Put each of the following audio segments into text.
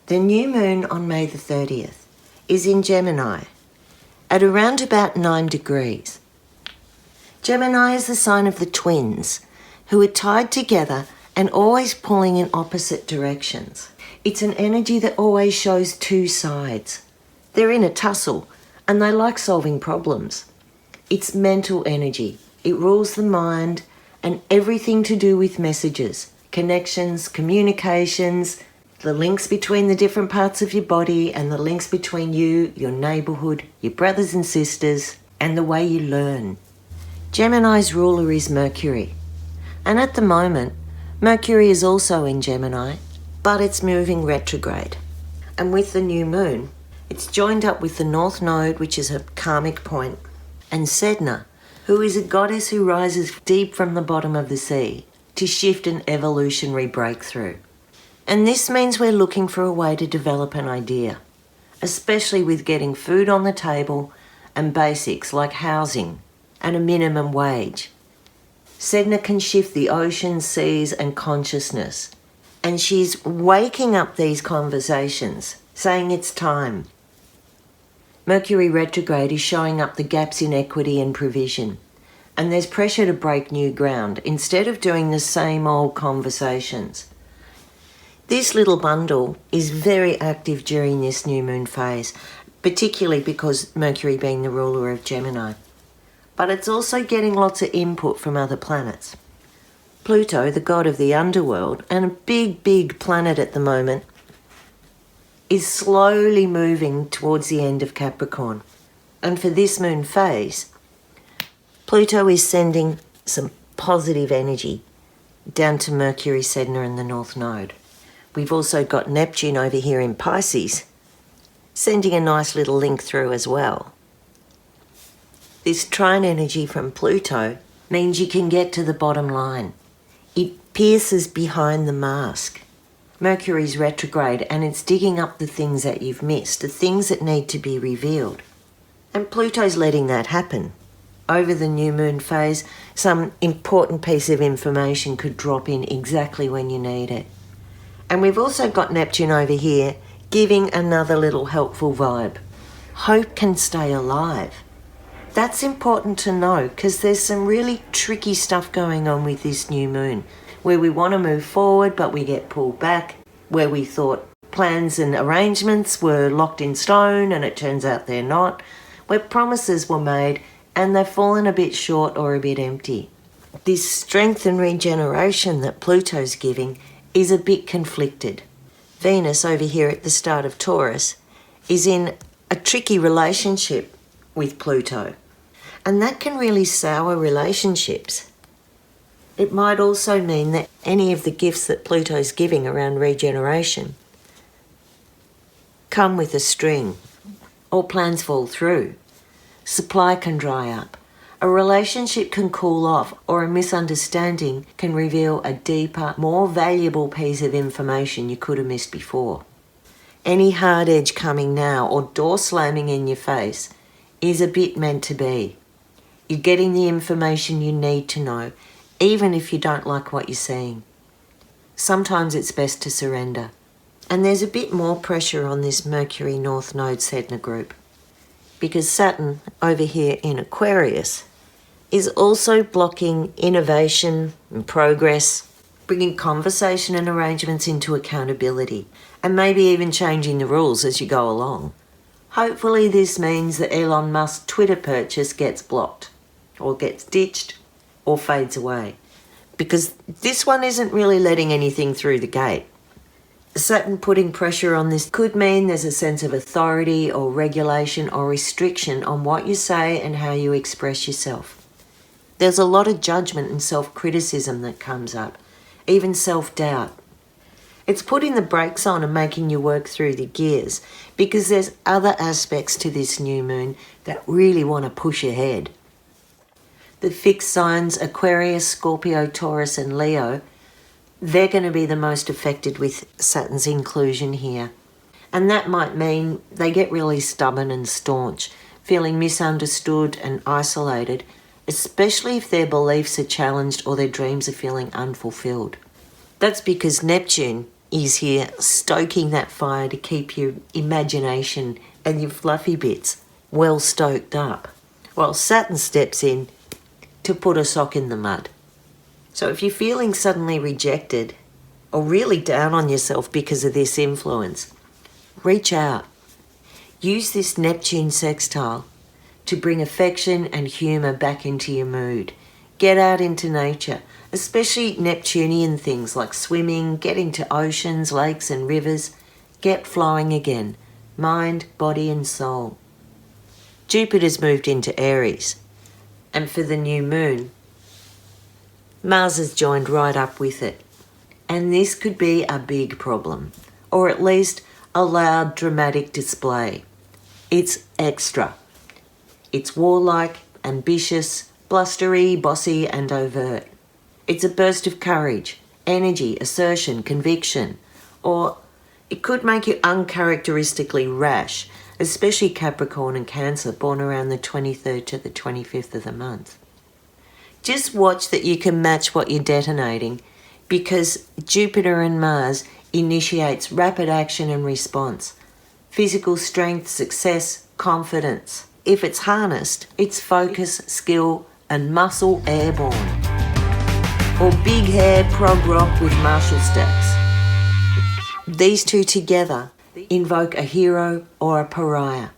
The new moon on May the 30th is in Gemini at around about 9 degrees. Gemini is the sign of the twins who are tied together and always pulling in opposite directions. It's an energy that always shows two sides. They're in a tussle and they like solving problems. It's mental energy. It rules the mind and everything to do with messages, connections, communications, the links between the different parts of your body and the links between you, your neighbourhood, your brothers and sisters, and the way you learn. Gemini's ruler is Mercury. And at the moment, Mercury is also in Gemini, but it's moving retrograde. And with the new moon, it's joined up with the North Node, which is a karmic point, and Sedna, who is a goddess who rises deep from the bottom of the sea to shift an evolutionary breakthrough. And this means we're looking for a way to develop an idea, especially with getting food on the table and basics like housing and a minimum wage. Sedna can shift the oceans, seas and consciousness. And she's waking up these conversations, saying it's time. Mercury retrograde is showing up the gaps in equity and provision. And there's pressure to break new ground instead of doing the same old conversations. This little bundle is very active during this new moon phase, particularly because Mercury being the ruler of Gemini. But it's also getting lots of input from other planets. Pluto, the god of the underworld, and a big planet at the moment, is slowly moving towards the end of Capricorn. And for this moon phase, Pluto is sending some positive energy down to Mercury, Sedna and the North Node. We've also got Neptune over here in Pisces, sending a nice little link through as well. This trine energy from Pluto means you can get to the bottom line. It pierces behind the mask. Mercury's retrograde and it's digging up the things that you've missed, the things that need to be revealed. And Pluto's letting that happen. Over the new moon phase, some important piece of information could drop in exactly when you need it. And we've also got Neptune over here giving another little helpful vibe. Hope can stay alive. That's important to know because there's some really tricky stuff going on with this new moon where we want to move forward but we get pulled back, where we thought plans and arrangements were locked in stone and it turns out they're not, where promises were made and they've fallen a bit short or a bit empty. This strength and regeneration that Pluto's giving is a bit conflicted. Venus over here at the start of Taurus is in a tricky relationship with Pluto, and that can really sour relationships. It might also mean that any of the gifts that Pluto's giving around regeneration come with a string, or plans fall through. Supply can dry up. A relationship can cool off, or a misunderstanding can reveal a deeper, more valuable piece of information you could have missed before. Any hard edge coming now or door slamming in your face is a bit meant to be. You're getting the information you need to know, even if you don't like what you're seeing. Sometimes it's best to surrender. And there's a bit more pressure on this Mercury North Node Sedna group, because Saturn over here in Aquarius is also blocking innovation and progress, bringing conversation and arrangements into accountability, and maybe even changing the rules as you go along. Hopefully this means that Elon Musk's Twitter purchase gets blocked, or gets ditched, or fades away, because this one isn't really letting anything through the gate. Saturn putting pressure on this could mean there's a sense of authority or regulation or restriction on what you say and how you express yourself. There's a lot of judgment and self-criticism that comes up, even self-doubt. It's putting the brakes on and making you work through the gears because there's other aspects to this new moon that really want to push ahead. The fixed signs Aquarius, Scorpio, Taurus and Leo, they're going to be the most affected with Saturn's inclusion here. And that might mean they get really stubborn and staunch, feeling misunderstood and isolated, especially if their beliefs are challenged or their dreams are feeling unfulfilled. That's because Neptune is here stoking that fire to keep your imagination and your fluffy bits well stoked up, while Saturn steps in to put a sock in the mud. So if you're feeling suddenly rejected or really down on yourself because of this influence, reach out. Use this Neptune sextile to bring affection and humour back into your mood. Get out into nature, especially Neptunian things like swimming, get into oceans, lakes and rivers. Get flowing again, mind, body and soul. Jupiter's moved into Aries, and for the new moon, Mars has joined right up with it. And this could be a big problem, or at least a loud, dramatic display. It's extra. It's warlike, ambitious, blustery, bossy and overt. It's a burst of courage, energy, assertion, conviction, or it could make you uncharacteristically rash, especially Capricorn and Cancer born around the 23rd to the 25th of the month. Just watch that you can match what you're detonating, because Jupiter and Mars initiates rapid action and response, physical strength, success, confidence. If it's harnessed, it's focus, skill and muscle airborne. Or big hair prog rock with Marshall stacks. These two together invoke a hero or a pariah.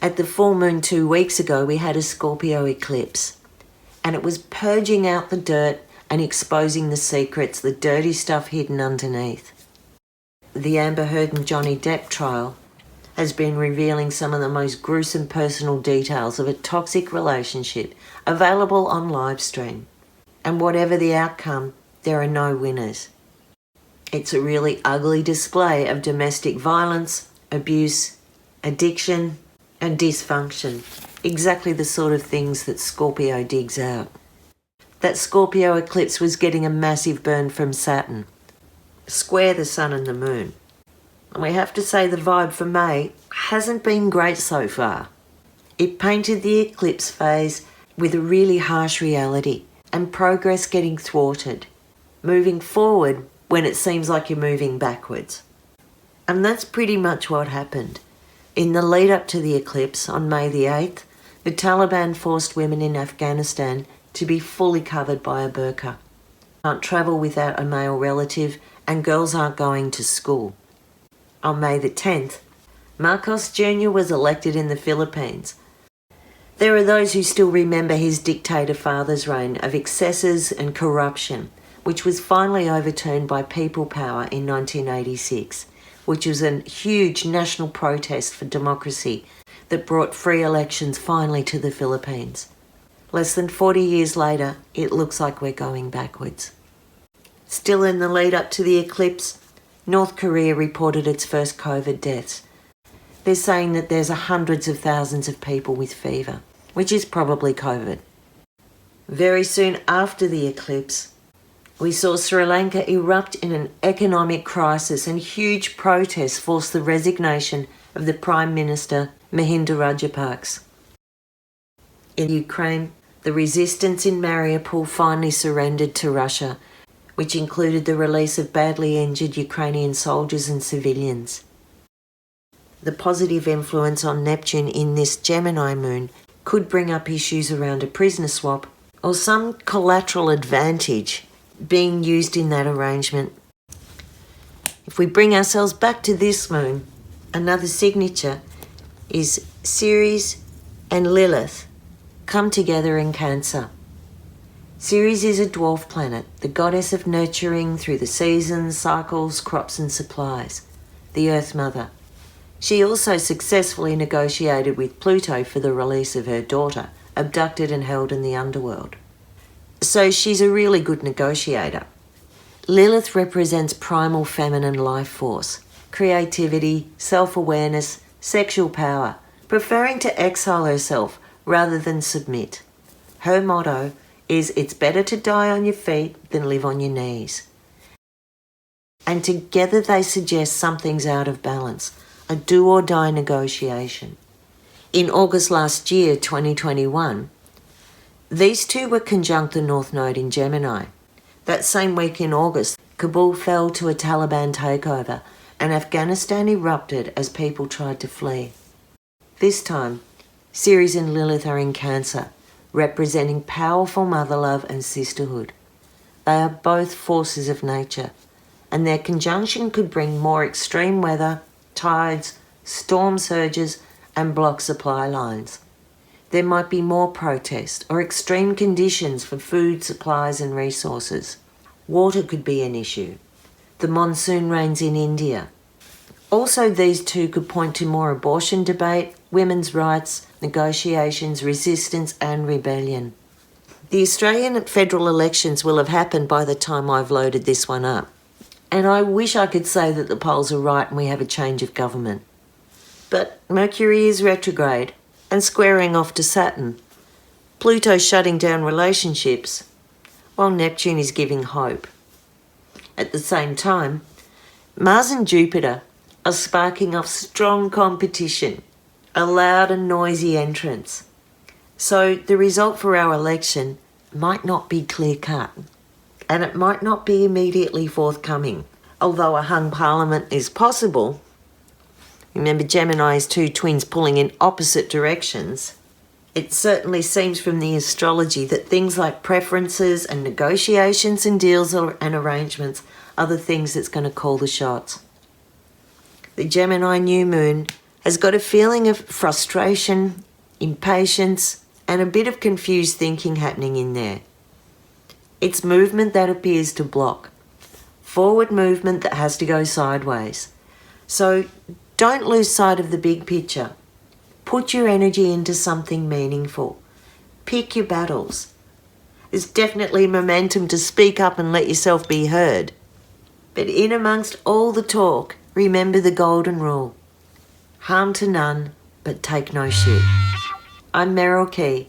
At the full moon 2 weeks ago, we had a Scorpio eclipse, and it was purging out the dirt and exposing the secrets, the dirty stuff hidden underneath. The Amber Heard and Johnny Depp trial has been revealing some of the most gruesome personal details of a toxic relationship available on live stream. And whatever the outcome, there are no winners. It's a really ugly display of domestic violence, abuse, addiction, and dysfunction. Exactly the sort of things that Scorpio digs out. That Scorpio eclipse was getting a massive burn from Saturn, square the sun and the moon. And we have to say the vibe for May hasn't been great so far. It painted the eclipse phase with a really harsh reality and progress getting thwarted, moving forward when it seems like you're moving backwards. And that's pretty much what happened. In the lead up to the eclipse on May the 8th, the Taliban forced women in Afghanistan to be fully covered by a burqa. Can't travel without a male relative, and girls aren't going to school. On May the 10th, Marcos Jr. was elected in the Philippines. There are those who still remember his dictator father's reign of excesses and corruption, which was finally overturned by people power in 1986, which was a huge national protest for democracy that brought free elections finally to the Philippines. Less than 40 years later, it looks like we're going backwards. Still in the lead up to the eclipse, North Korea reported its first COVID deaths. They're saying that there's hundreds of thousands of people with fever, which is probably COVID. Very soon after the eclipse, we saw Sri Lanka erupt in an economic crisis, and huge protests forced the resignation of the Prime Minister Mahinda Rajapaksa. In Ukraine, the resistance in Mariupol finally surrendered to Russia, which included the release of badly injured Ukrainian soldiers and civilians. The positive influence on Neptune in this Gemini moon could bring up issues around a prisoner swap or some collateral advantage being used in that arrangement. If we bring ourselves back to this moon, another signature is Ceres and Lilith come together in Cancer. Ceres is a dwarf planet, the goddess of nurturing through the seasons, cycles, crops and supplies, the Earth Mother. She also successfully negotiated with Pluto for the release of her daughter, abducted and held in the underworld. So she's a really good negotiator. Lilith represents primal feminine life force, creativity, self-awareness, sexual power, preferring to exile herself rather than submit. Her motto is, it's better to die on your feet than live on your knees. And together they suggest something's out of balance, a do or die negotiation. In August last year, 2021, these two were conjunct the North Node in Gemini. That same week in August, Kabul fell to a Taliban takeover and Afghanistan erupted as people tried to flee. This time, Ceres and Lilith are in Cancer, representing powerful mother love and sisterhood. They are both forces of nature, and their conjunction could bring more extreme weather, tides, storm surges, and block supply lines. There might be more protest or extreme conditions for food supplies and resources. Water could be an issue. The monsoon rains in India. Also, these two could point to more abortion debate, women's rights, negotiations, resistance, and rebellion. The Australian federal elections will have happened by the time I've loaded this one up. And I wish I could say that the polls are right and we have a change of government. But Mercury is retrograde and squaring off to Saturn. Pluto's shutting down relationships, while Neptune is giving hope. At the same time, Mars and Jupiter are sparking off strong competition, a loud and noisy entrance. So the result for our election might not be clear-cut, and it might not be immediately forthcoming. Although a hung parliament is possible, remember Gemini's two twins pulling in opposite directions, it certainly seems from the astrology that things like preferences and negotiations and deals and arrangements are the things that's going to call the shots. The Gemini new moon has got a feeling of frustration, impatience, and a bit of confused thinking happening in there. It's movement that appears to block, forward movement that has to go sideways. So don't lose sight of the big picture. Put your energy into something meaningful. Pick your battles. There's definitely momentum to speak up and let yourself be heard. But in amongst all the talk, remember the golden rule. Harm to none, but take no shit. I'm Merryl,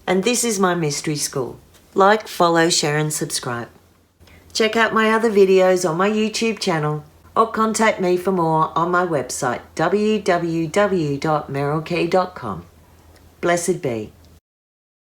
and this is my mystery school. Like, follow, share and subscribe. Check out my other videos on my YouTube channel or contact me for more on my website www.merrylkey.com. Blessed be.